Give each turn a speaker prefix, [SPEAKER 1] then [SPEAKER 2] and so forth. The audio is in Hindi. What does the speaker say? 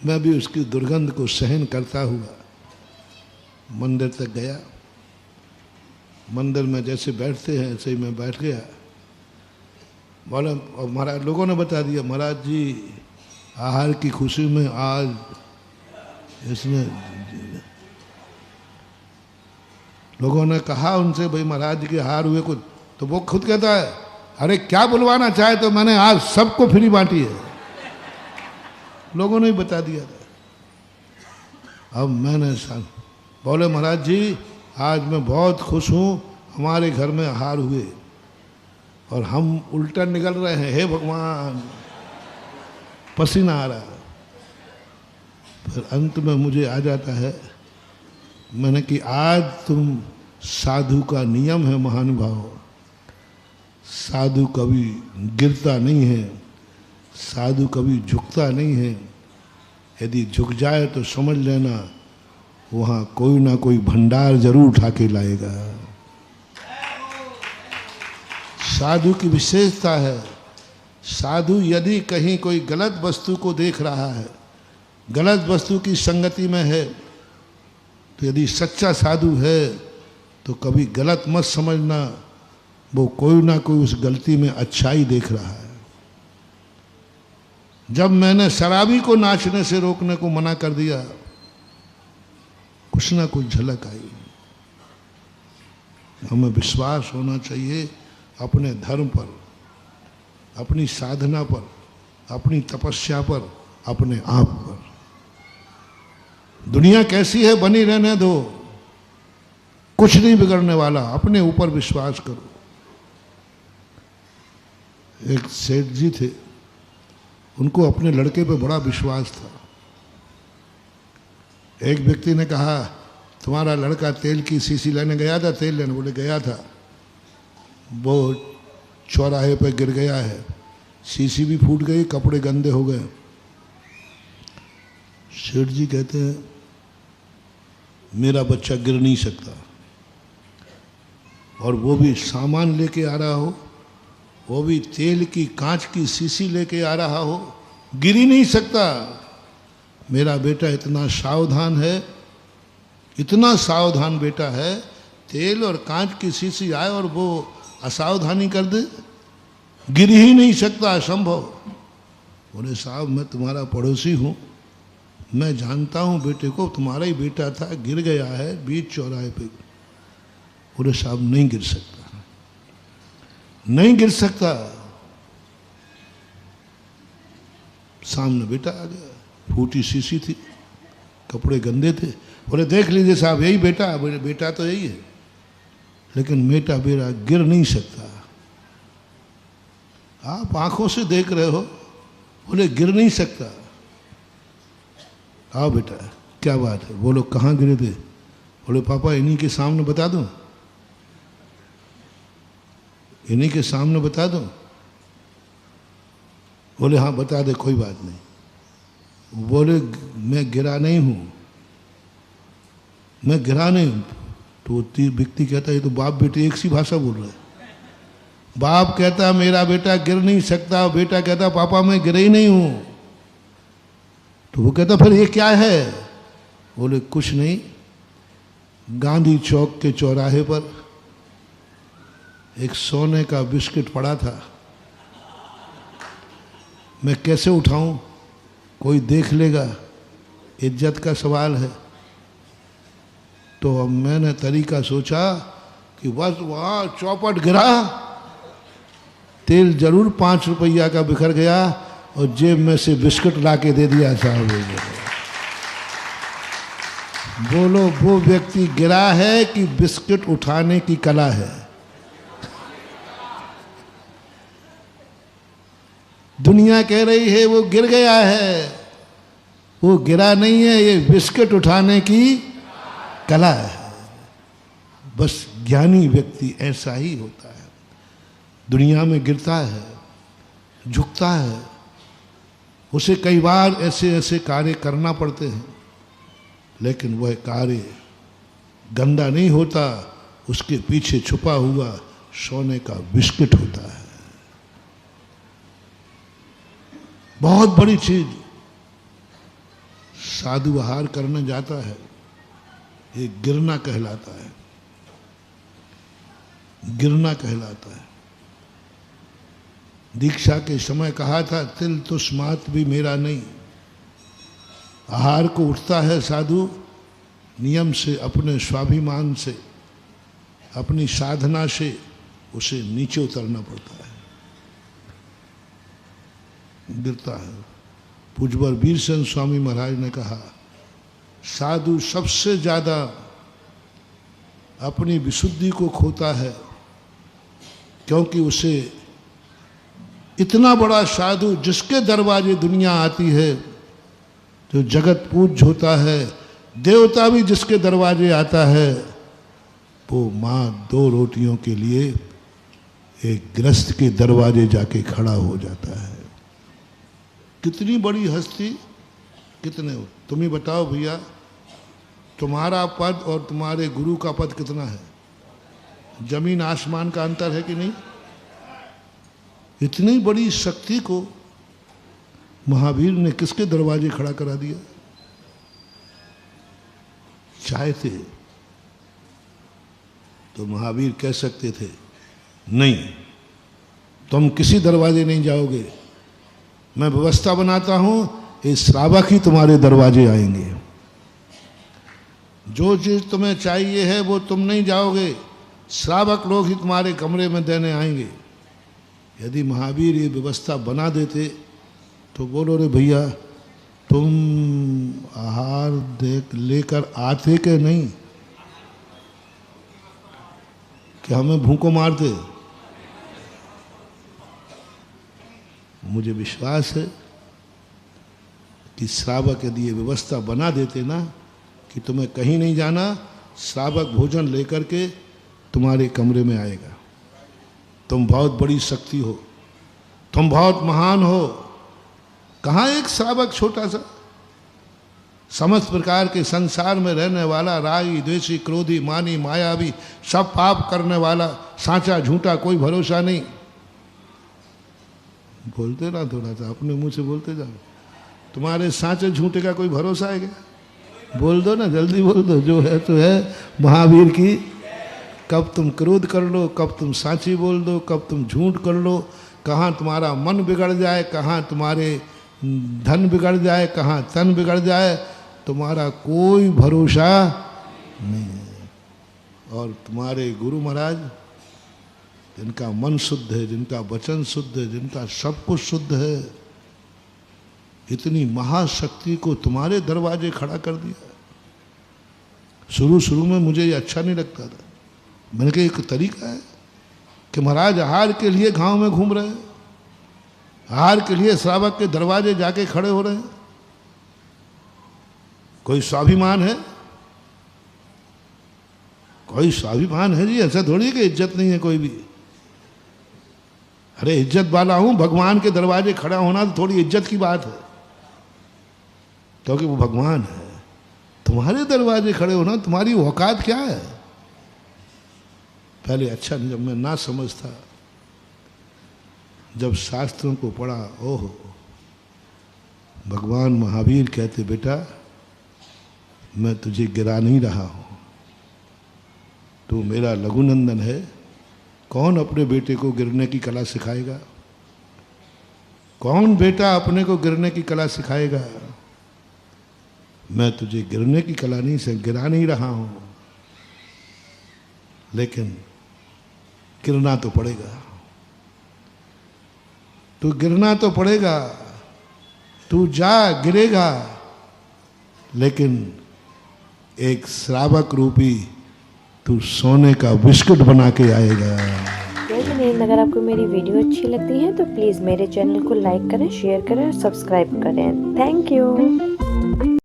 [SPEAKER 1] मैं भी उसकी दुर्गंध को सहन करता हुआ मंदिर तक गया। मंदिर में जैसे बैठते हैं ऐसे ही मैं बैठ गया। बोला, और महाराज लोगों ने बता दिया, महाराज जी आहार की खुशी में आज इसने, लोगों ने कहा उनसे, भाई महाराज जी के आहार हुए कुछ, तो वो खुद कहता है, अरे क्या बुलवाना चाहे तो मैंने आज सबको फ्री बांटी है। लोगों ने ही बता दिया था। अब मैंने बोले, महाराज जी आज मैं बहुत खुश हूँ, हमारे घर में आहार हुए और हम उल्टा निकल रहे हैं, हे भगवान पसीना आ रहा है। फिर अंत में मुझे आ जाता है, मैंने कि आज तुम साधु का नियम है महानुभाव, साधु कभी गिरता नहीं है, साधु कभी झुकता नहीं है। यदि झुक जाए तो समझ लेना वहाँ कोई ना कोई भंडार जरूर उठा के लाएगा। साधु की विशेषता है, साधु यदि कहीं कोई गलत वस्तु को देख रहा है, गलत वस्तु की संगति में है, तो यदि सच्चा साधु है तो कभी गलत मत समझना, वो कोई ना कोई उस गलती में अच्छाई देख रहा है। जब मैंने शराबी को नाचने से रोकने को मना कर दिया, कुछ ना कुछ झलक आई। हमें विश्वास होना चाहिए अपने धर्म पर, अपनी साधना पर, अपनी तपस्या पर, अपने आप पर। दुनिया कैसी है बनी रहने दो, कुछ नहीं बिगड़ने वाला, अपने ऊपर विश्वास करो। एक सेठ जी थे, उनको अपने लड़के पे बड़ा विश्वास था। एक व्यक्ति ने कहा, तुम्हारा लड़का तेल की शीशी लेने गया था, तेल लेने, बोले गया था, वो चौराहे पे गिर गया है, शीशी भी फूट गई, कपड़े गंदे हो गए। सेठ जी कहते हैं, मेरा बच्चा गिर नहीं सकता, और वो भी सामान लेके आ रहा हो, वो भी तेल की कांच की शीशी लेके आ रहा हो, गिर ही नहीं सकता। मेरा बेटा इतना सावधान है, इतना सावधान बेटा है, तेल और कांच की शीशी आए और वो असावधानी कर दे, गिर ही नहीं सकता, असंभव। बोले साहब मैं तुम्हारा पड़ोसी हूँ, मैं जानता हूँ बेटे को, तुम्हारा ही बेटा था, गिर गया है बीच चौराहे पे। बोले साहब नहीं गिर सकता, नहीं गिर सकता। सामने बेटा आ गया, फूटी शीशी थी, कपड़े गंदे थे। बोले देख लीजिए साहब यही बेटा। बोले बेटा तो यही है, लेकिन बेटा मेरा गिर नहीं सकता। आप आंखों से देख रहे हो। बोले गिर नहीं सकता। आओ बेटा क्या बात है। बोलो कहाँ गिरे थे। बोले पापा इन्हीं के सामने बता दूं, इन्हीं के सामने बता दूं। बोले हाँ बता दे, कोई बात नहीं। बोले मैं गिरा नहीं हूं, मैं गिरा नहीं हूं। तो व्यक्ति कहता है ये तो बाप बेटे एक सी भाषा बोल रहे हैं। बाप कहता मेरा बेटा गिर नहीं सकता, बेटा कहता पापा मैं गिरा ही नहीं हूं। तो वो कहता फिर ये क्या है। बोले कुछ नहीं, गांधी चौक के चौराहे पर एक सोने का बिस्किट पड़ा था, मैं कैसे उठाऊं, कोई देख लेगा, इज्जत का सवाल है। तो अब मैंने तरीका सोचा कि बस वहाँ चौपट गिरा, तेल जरूर 5 रुपया का बिखर गया और जेब में से बिस्किट ला के दे दिया साहब। बोलो वो व्यक्ति गिरा है कि बिस्किट उठाने की कला है। दुनिया कह रही है वो गिर गया है, वो गिरा नहीं है, ये बिस्किट उठाने की कला है। बस ज्ञानी व्यक्ति ऐसा ही होता है, दुनिया में गिरता है, झुकता है, उसे कई बार ऐसे ऐसे कार्य करना पड़ते हैं, लेकिन वह कार्य गंदा नहीं होता, उसके पीछे छुपा हुआ सोने का बिस्किट होता है। बहुत बड़ी चीज। साधु आहार करने जाता है, ये गिरना कहलाता है, गिरना कहलाता है। दीक्षा के समय कहा था, तिल तुष्मात भी मेरा नहीं। आहार को उठता है साधु, नियम से, अपने स्वाभिमान से, अपनी साधना से उसे नीचे उतरना पड़ता है, गिरता है। पूज्यवर वीरसेन स्वामी महाराज ने कहा, साधु सबसे ज्यादा अपनी विशुद्धि को खोता है, क्योंकि उसे इतना बड़ा साधु जिसके दरवाजे दुनिया आती है, जो जगत पूज्य होता है, देवता भी जिसके दरवाजे आता है, वो माँ 2 रोटियों के लिए एक गृहस्थ के दरवाजे जाके खड़ा हो जाता है। कितनी बड़ी हस्ती, कितने हो तुम ही बताओ भैया, तुम्हारा पद और तुम्हारे गुरु का पद कितना है? जमीन आसमान का अंतर है कि नहीं? इतनी बड़ी शक्ति को महावीर ने किसके दरवाजे खड़ा करा दिया? चाहते तो महावीर कह सकते थे, नहीं तुम किसी दरवाजे नहीं जाओगे, मैं व्यवस्था बनाता हूं, ये श्रावक ही तुम्हारे दरवाजे आएंगे, जो चीज तुम्हें चाहिए है वो तुम नहीं जाओगे, श्रावक लोग ही तुम्हारे कमरे में देने आएंगे। यदि महावीर ये व्यवस्था बना देते तो बोलो रे भैया, तुम आहार देख लेकर आते के नहीं, कि हमें भूखों मारते? मुझे विश्वास है कि श्रावक यदि ये व्यवस्था बना देते ना कि तुम्हें कहीं नहीं जाना, श्रावक भोजन लेकर के तुम्हारे कमरे में आएगा। तुम बहुत बड़ी शक्ति हो, तुम बहुत महान हो। कहाँ एक श्रावक छोटा सा, समस्त प्रकार के संसार में रहने वाला, रागी, द्वेषी, क्रोधी, मानी, मायावी, सब पाप करने वाला, साचा झूठा कोई भरोसा नहीं। बोलते ना थोड़ा सा, अपने मुंह से बोलते जाओ। तुम्हारे साचे झूठे का कोई भरोसा है क्या? बोल दो ना, जल्दी बोल दो, जो है तो है। महावीर की कब तुम क्रोध कर लो, कब तुम साची बोल दो, कब तुम झूठ कर लो, कहाँ तुम्हारा मन बिगड़ जाए, कहाँ तुम्हारे धन बिगड़ जाए, कहाँ तन बिगड़ जाए, तुम्हारा कोई भरोसा नहीं है। और तुम्हारे गुरु महाराज, जिनका मन शुद्ध है, जिनका वचन शुद्ध है, जिनका सब कुछ शुद्ध है, इतनी महाशक्ति को तुम्हारे दरवाजे खड़ा कर दिया। शुरू शुरू में मुझे ये अच्छा नहीं लगता था। मैंने कहा एक तरीका है कि महाराज आहार के लिए गांव में घूम रहे हैं, आहार के लिए श्रावक के दरवाजे जाके खड़े हो रहे हैं। कोई स्वाभिमान है? कोई स्वाभिमान है जी? ऐसा थोड़ी कि इज्जत नहीं है कोई भी। अरे इज्जत वाला हूं, भगवान के दरवाजे खड़ा होना तो थोड़ी इज्जत की बात है, क्योंकि वो भगवान है। तुम्हारे दरवाजे खड़े होना, तुम्हारी औकात क्या है? पहले अच्छा नहीं, जब मैं ना समझता, जब शास्त्रों को पढ़ा, ओहो, भगवान महावीर कहते, बेटा मैं तुझे गिरा नहीं रहा हूं, तू मेरा लघुनंदन है। कौन अपने बेटे को गिरने की कला सिखाएगा? कौन बेटा अपने को गिरने की कला सिखाएगा? मैं तुझे गिरने की कला नहीं से गिरा नहीं रहा हूं, लेकिन गिरना तो पड़ेगा। तू गिरना तो पड़ेगा, तू जा गिरेगा, लेकिन एक श्रावक रूपी तू सोने का बिस्कुट बना के आएगा।
[SPEAKER 2] अगर आपको मेरी वीडियो अच्छी लगती है तो प्लीज़ मेरे चैनल को लाइक करें, शेयर करें और सब्सक्राइब करें। Thank you.